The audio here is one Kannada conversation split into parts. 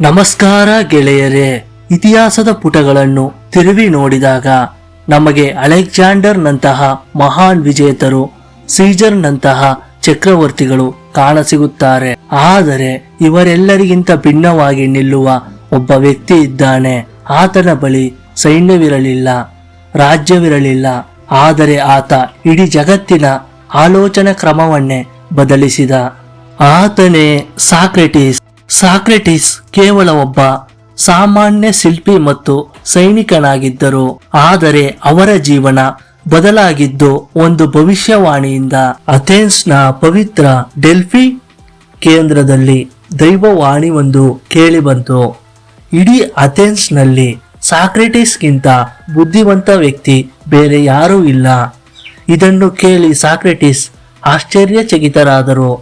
ನಮಸ್ಕಾರ ಗೆಳೆಯರೇ. ಇತಿಹಾಸದ ಪುಟಗಳನ್ನು ತಿರುವಿ ನೋಡಿದಾಗ ನಮಗೆ ಅಲೆಕ್ಸಾಂಡರ್ ನಂತಹ ಮಹಾನ್ ವಿಜೇತರು, ಸೀಜರ್ ನಂತಹ ಚಕ್ರವರ್ತಿಗಳು ಕಾಣಸಿಗುತ್ತಾರೆ. ಆದರೆ ಇವರೆಲ್ಲರಿಗಿಂತ ಭಿನ್ನವಾಗಿ ನಿಲ್ಲುವ ಒಬ್ಬ ವ್ಯಕ್ತಿ ಇದ್ದಾನೆ. ಆತನ ಬಳಿ ಸೈನ್ಯವಿರಲಿಲ್ಲ, ರಾಜ್ಯವಿರಲಿಲ್ಲ. ಆದರೆ ಆತ ಇಡೀ ಜಗತ್ತಿನ ಆಲೋಚನಾ ಕ್ರಮವನ್ನೇ ಬದಲಿಸಿದ. ಆತನೇ ಸಾಕ್ರೆಟಿಸ್. ಸಾಕ್ರೆಟಿಸ್ ಕೇವಲ ಒಬ್ಬ ಸಾಮಾನ್ಯ ಶಿಲ್ಪಿ ಮತ್ತು ಸೈನಿಕನಾಗಿದ್ದರು. ಆದರೆ ಅವರ ಜೀವನ ಬದಲಾಗಿದ್ದು ಒಂದು ಭವಿಷ್ಯವಾಣಿಯಿಂದ. ಅಥೆನ್ಸ್ನ ಪವಿತ್ರ ಡೆಲ್ಫಿ ಕೇಂದ್ರದಲ್ಲಿ ದೈವವಾಣಿ ಒಂದು ಕೇಳಿಬಂತು. ಇಡೀ ಅಥೆನ್ಸ್ನಲ್ಲಿ ಸಾಕ್ರೆಟಿಸ್ಗಿಂತ ಬುದ್ಧಿವಂತ ವ್ಯಕ್ತಿ ಬೇರೆ ಯಾರೂ ಇಲ್ಲ. ಇದನ್ನು ಕೇಳಿ ಸಾಕ್ರೆಟಿಸ್ ಆಶ್ಚರ್ಯಚಕಿತರಾದರು.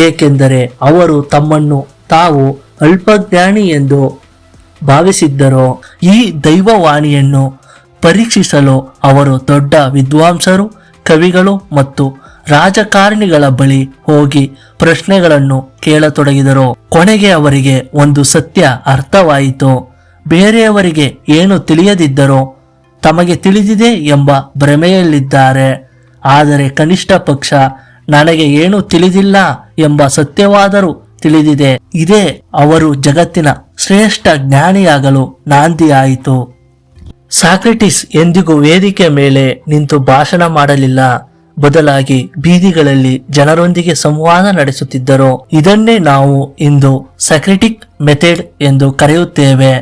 ಏಕೆಂದರೆ ಅವರು ತಮ್ಮನ್ನು ತಾವು ಅಲ್ಪಜ್ಞಾನಿ ಎಂದು ಭಾವಿಸಿದ್ದರು. ಈ ದೈವವಾಣಿಯನ್ನು ಪರೀಕ್ಷಿಸಲು ಅವರು ದೊಡ್ಡ ವಿದ್ವಾಂಸರು, ಕವಿಗಳು ಮತ್ತು ರಾಜಕಾರಣಿಗಳ ಬಳಿ ಹೋಗಿ ಪ್ರಶ್ನೆಗಳನ್ನು ಕೇಳತೊಡಗಿದರು. ಕೊನೆಗೆ ಅವರಿಗೆ ಒಂದು ಸತ್ಯ ಅರ್ಥವಾಯಿತು. ಬೇರೆಯವರಿಗೆ ಏನು ತಿಳಿಯದಿದ್ದರೋ ತಮಗೆ ತಿಳಿದಿದೆ ಎಂಬ ಭ್ರಮೆಯಲ್ಲಿದ್ದಾರೆ. ಆದರೆ ಕನಿಷ್ಠ ಪಕ್ಷ ನನಗೆ ಏನು ತಿಳಿದಿಲ್ಲ ಎಂಬ ಸತ್ಯವಾದರೂ ತಿಳಿದಿದೆ. ಇದೇ ಅವರು ಜಗತ್ತಿನ ಶ್ರೇಷ್ಠ ಜ್ಞಾನಿಯಾಗಲು ನಾಂದಿಯಾಯಿತು. ಸಾಕ್ರೆಟಿಸ್ ಎಂದಿಗೂ ವೇದಿಕೆ ಮೇಲೆ ನಿಂತು ಭಾಷಣ ಮಾಡಲಿಲ್ಲ. ಬದಲಾಗಿ ಬೀದಿಗಳಲ್ಲಿ ಜನರೊಂದಿಗೆ ಸಂವಾದ ನಡೆಸುತ್ತಿದ್ದರು. ಇದನ್ನೇ ನಾವು ಇಂದು ಸಾಕ್ರೆಟಿಕ್ ಮೆಥಡ್ ಎಂದು ಕರೆಯುತ್ತೇವೆ.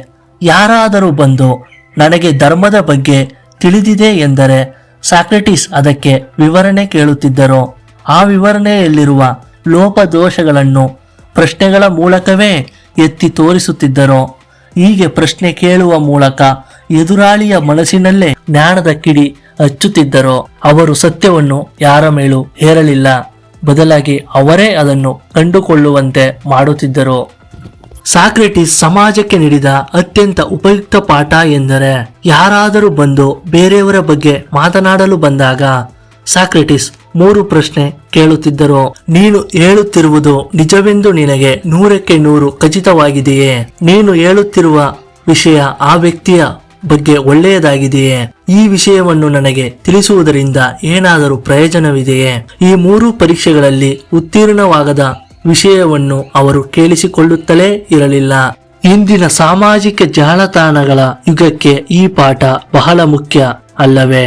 ಯಾರಾದರೂ ಬಂದು ನನಗೆ ಧರ್ಮದ ಬಗ್ಗೆ ತಿಳಿದಿದೆ ಎಂದರೆ ಸಾಕ್ರೆಟಿಸ್ ಅದಕ್ಕೆ ವಿವರಣೆ ಕೇಳುತ್ತಿದ್ದರು. ಆ ವಿವರಣೆಯಲ್ಲಿರುವ ಲೋಪದೋಷಗಳನ್ನು ಪ್ರಶ್ನೆಗಳ ಮೂಲಕವೇ ಎತ್ತಿ ತೋರಿಸುತ್ತಿದ್ದರು. ಹೀಗೆ ಪ್ರಶ್ನೆ ಕೇಳುವ ಮೂಲಕ ಎದುರಾಳಿಯ ಮನಸ್ಸಿನಲ್ಲೇ ಜ್ಞಾನದ ಕಿಡಿ ಹಚ್ಚುತ್ತಿದ್ದರು. ಅವರು ಸತ್ಯವನ್ನು ಯಾರ ಮೇಲೂ ಹೇರಲಿಲ್ಲ, ಬದಲಾಗಿ ಅವರೇ ಅದನ್ನು ಕಂಡುಕೊಳ್ಳುವಂತೆ ಮಾಡುತ್ತಿದ್ದರು. ಸಾಕ್ರೆಟಿಸ್ ಸಮಾಜಕ್ಕೆ ನೀಡಿದ ಅತ್ಯಂತ ಉಪಯುಕ್ತ ಪಾಠ ಎಂದರೆ, ಯಾರಾದರೂ ಬಂದು ಬೇರೆಯವರ ಬಗ್ಗೆ ಮಾತನಾಡಲು ಬಂದಾಗ ಸಾಕ್ರೆಟಿಸ್ 3 ಪ್ರಶ್ನೆ ಕೇಳುತ್ತಿದ್ದರು. ನೀನು ಹೇಳುತ್ತಿರುವುದು ನಿಜವೆಂದು ನಿನಗೆ 100ಕ್ಕೆ 100 ಖಚಿತವಾಗಿದೆಯೇ? ನೀನು ಹೇಳುತ್ತಿರುವ ವಿಷಯ ಆ ವ್ಯಕ್ತಿಯ ಬಗ್ಗೆ ಒಳ್ಳೆಯದಾಗಿದೆಯೇ? ಈ ವಿಷಯವನ್ನು ನನಗೆ ತಿಳಿಸುವುದರಿಂದ ಏನಾದರೂ ಪ್ರಯೋಜನವಿದೆಯೇ? ಈ 3 ಪರೀಕ್ಷೆಗಳಲ್ಲಿ ಉತ್ತೀರ್ಣವಾಗದ ವಿಷಯವನ್ನು ಅವರು ಕೇಳಿಸಿಕೊಳ್ಳುತ್ತಲೇ ಇರಲಿಲ್ಲ. ಇಂದಿನ ಸಾಮಾಜಿಕ ಜಾಲತಾಣಗಳ ಯುಗಕ್ಕೆ ಈ ಪಾಠ ಬಹಳ ಮುಖ್ಯ ಅಲ್ಲವೇ?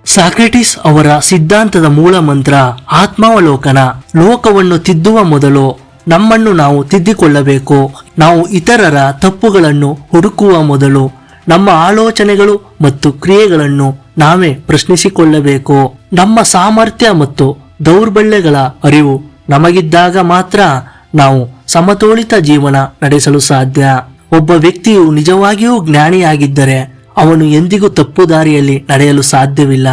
ಸಾಕ್ರೆಟಿಸ್ ಅವರ ಸಿದ್ಧಾಂತದ ಮೂಲ ಮಂತ್ರ ಆತ್ಮಾವಲೋಕನ. ಲೋಕವನ್ನು ತಿದ್ದುವ ಮೊದಲು ನಮ್ಮನ್ನು ನಾವು ತಿದ್ದಿಕೊಳ್ಳಬೇಕು. ನಾವು ಇತರರ ತಪ್ಪುಗಳನ್ನು ಹುಡುಕುವ ಮೊದಲು ನಮ್ಮ ಆಲೋಚನೆಗಳು ಮತ್ತು ಕ್ರಿಯೆಗಳನ್ನು ನಾವೇ ಪ್ರಶ್ನಿಸಿಕೊಳ್ಳಬೇಕು. ನಮ್ಮ ಸಾಮರ್ಥ್ಯ ಮತ್ತು ದೌರ್ಬಲ್ಯಗಳ ಅರಿವು ನಮಗಿದ್ದಾಗ ಮಾತ್ರ ನಾವು ಸಮತೋಲಿತ ಜೀವನ ನಡೆಸಲು ಸಾಧ್ಯ. ಒಬ್ಬ ವ್ಯಕ್ತಿಯು ನಿಜವಾಗಿಯೂ ಜ್ಞಾನಿಯಾಗಿದ್ದರೆ ಅವನು ಎಂದಿಗೂ ತಪ್ಪು ದಾರಿಯಲ್ಲಿ ನಡೆಯಲು ಸಾಧ್ಯವಿಲ್ಲ.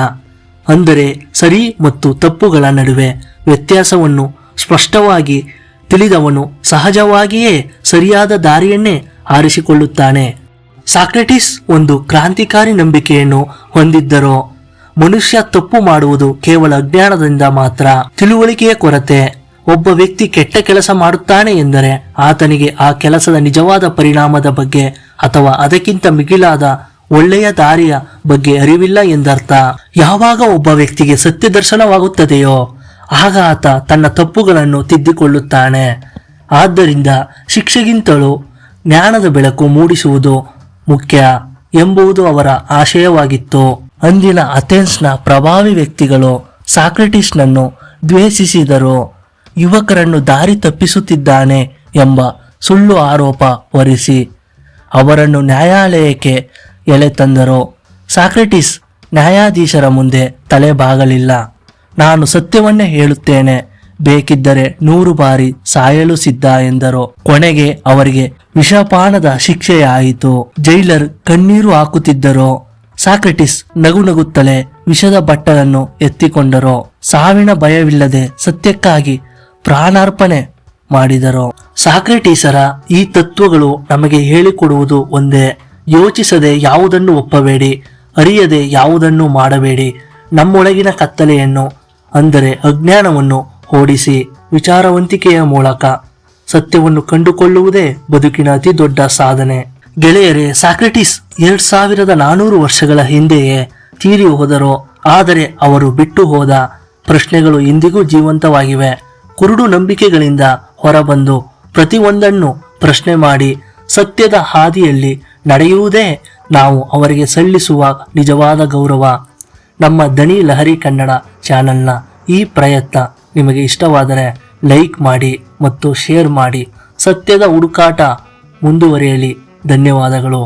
ಅಂದರೆ ಸರಿ ಮತ್ತು ತಪ್ಪುಗಳ ನಡುವೆ ವ್ಯತ್ಯಾಸವನ್ನು ಸ್ಪಷ್ಟವಾಗಿ ತಿಳಿದವನು ಸಹಜವಾಗಿಯೇ ಸರಿಯಾದ ದಾರಿಯನ್ನೇ ಆರಿಸಿಕೊಳ್ಳುತ್ತಾನೆ. ಸಾಕ್ರೆಟಿಸ್ ಒಂದು ಕ್ರಾಂತಿಕಾರಿ ನಂಬಿಕೆಯನ್ನು ಹೊಂದಿದ್ದರು. ಮನುಷ್ಯ ತಪ್ಪು ಮಾಡುವುದು ಕೇವಲ ಅಜ್ಞಾನದಿಂದ ಮಾತ್ರ, ತಿಳುವಳಿಕೆಯ ಕೊರತೆ. ಒಬ್ಬ ವ್ಯಕ್ತಿ ಕೆಟ್ಟ ಕೆಲಸ ಮಾಡುತ್ತಾನೆ ಎಂದರೆ ಆತನಿಗೆ ಆ ಕೆಲಸದ ನಿಜವಾದ ಪರಿಣಾಮದ ಬಗ್ಗೆ ಅಥವಾ ಅದಕ್ಕಿಂತ ಮಿಗಿಲಾದ ಒಳ್ಳೆಯ ದಾರಿಯ ಬಗ್ಗೆ ಅರಿವಿಲ್ಲ ಎಂದರ್ಥ. ಯಾವಾಗ ಒಬ್ಬ ವ್ಯಕ್ತಿಗೆ ಸತ್ಯ ದರ್ಶನವಾಗುತ್ತದೆಯೋ ಆಗ ಆತ ತನ್ನ ತಪ್ಪುಗಳನ್ನು ತಿದ್ದಿಕೊಳ್ಳುತ್ತಾನೆ. ಆದ್ದರಿಂದ ಶಿಕ್ಷೆಗಿಂತಲೂ ಜ್ಞಾನದ ಬೆಳಕು ಮೂಡಿಸುವುದು ಮುಖ್ಯ ಎಂಬುದು ಅವರ ಆಶಯವಾಗಿತ್ತು. ಅಂದಿನ ಅಥೆನ್ಸ್ನ ಪ್ರಭಾವಿ ವ್ಯಕ್ತಿಗಳು ಸಾಕ್ರೆಟಿಸ್ನನ್ನು ದ್ವೇಷಿಸಿದರು. ಯುವಕರನ್ನು ದಾರಿ ತಪ್ಪಿಸುತ್ತಿದ್ದಾನೆ ಎಂಬ ಸುಳ್ಳು ಆರೋಪ ಹೊರಿಸಿ ಅವರನ್ನು ನ್ಯಾಯಾಲಯಕ್ಕೆ ಎಳೆತಂದರು. ಸಾಕ್ರೆಟಿಸ್ ನ್ಯಾಯಾಧೀಶರ ಮುಂದೆ ತಲೆಬಾಗಲಿಲ್ಲ. ನಾನು ಸತ್ಯವನ್ನೇ ಹೇಳುತ್ತೇನೆ, ಬೇಕಿದ್ದರೆ 100 ಬಾರಿ ಸಾಯಲು ಸಿದ್ಧ ಎಂದರು. ಕೊನೆಗೆ ಅವರಿಗೆ ವಿಷಪಾನದ ಶಿಕ್ಷೆಯಾಯಿತು. ಜೈಲರ್ ಕಣ್ಣೀರು ಹಾಕುತ್ತಿದ್ದರು. ಸಾಕ್ರೆಟಿಸ್ ನಗುನಗುತ್ತಲೇ ವಿಷದ ಬಟ್ಟಲನ್ನು ಎತ್ತಿಕೊಂಡರು. ಸಾವಿನ ಭಯವಿಲ್ಲದೆ ಸತ್ಯಕ್ಕಾಗಿ ಪ್ರಾಣಾರ್ಪಣೆ ಮಾಡಿದರು. ಸಾಕ್ರೆಟಿಸರ ಈ ತತ್ವಗಳು ನಮಗೆ ಹೇಳಿಕೊಡುವುದು ಒಂದೇ: ಯೋಚಿಸದೆ ಯಾವುದನ್ನು ಒಪ್ಪಬೇಡಿ, ಅರಿಯದೆ ಯಾವುದನ್ನು ಮಾಡಬೇಡಿ. ನಮ್ಮೊಳಗಿನ ಕತ್ತಲೆಯನ್ನು ಅಂದರೆ ಅಜ್ಞಾನವನ್ನು ಓಡಿಸಿ ವಿಚಾರವಂತಿಕೆಯ ಮೂಲಕ ಸತ್ಯವನ್ನು ಕಂಡುಕೊಳ್ಳುವುದೇ ಬದುಕಿನ ಅತಿ ದೊಡ್ಡ ಸಾಧನೆ. ಗೆಳೆಯರೇ, ಸಾಕ್ರೆಟಿಸ್ 2400 ವರ್ಷಗಳ ಹಿಂದೆಯೇ ತೀರಿ ಹೋದರು. ಆದರೆ ಅವರು ಬಿಟ್ಟು ಹೋದ ಪ್ರಶ್ನೆಗಳು ಇಂದಿಗೂ ಜೀವಂತವಾಗಿವೆ. ಕುರುಡು ನಂಬಿಕೆಗಳಿಂದ ಹೊರಬಂದು ಪ್ರತಿಯೊಂದನ್ನು ಪ್ರಶ್ನೆ ಮಾಡಿ ಸತ್ಯದ ಹಾದಿಯಲ್ಲಿ ನಡೆಯುವುದೇ ನಾವು ಅವರಿಗೆ ಸಲ್ಲಿಸುವ ನಿಜವಾದ ಗೌರವ. ನಮ್ಮ ದನಿ ಲಹರಿ ಕನ್ನಡ ಚಾನೆಲ್ನ ಈ ಪ್ರಯತ್ನ ನಿಮಗೆ ಇಷ್ಟವಾದರೆ ಲೈಕ್ ಮಾಡಿ ಮತ್ತು ಶೇರ್ ಮಾಡಿ. ಸತ್ಯದ ಹುಡುಕಾಟ ಮುಂದುವರಿಯಲಿ. ಧನ್ಯವಾದಗಳು.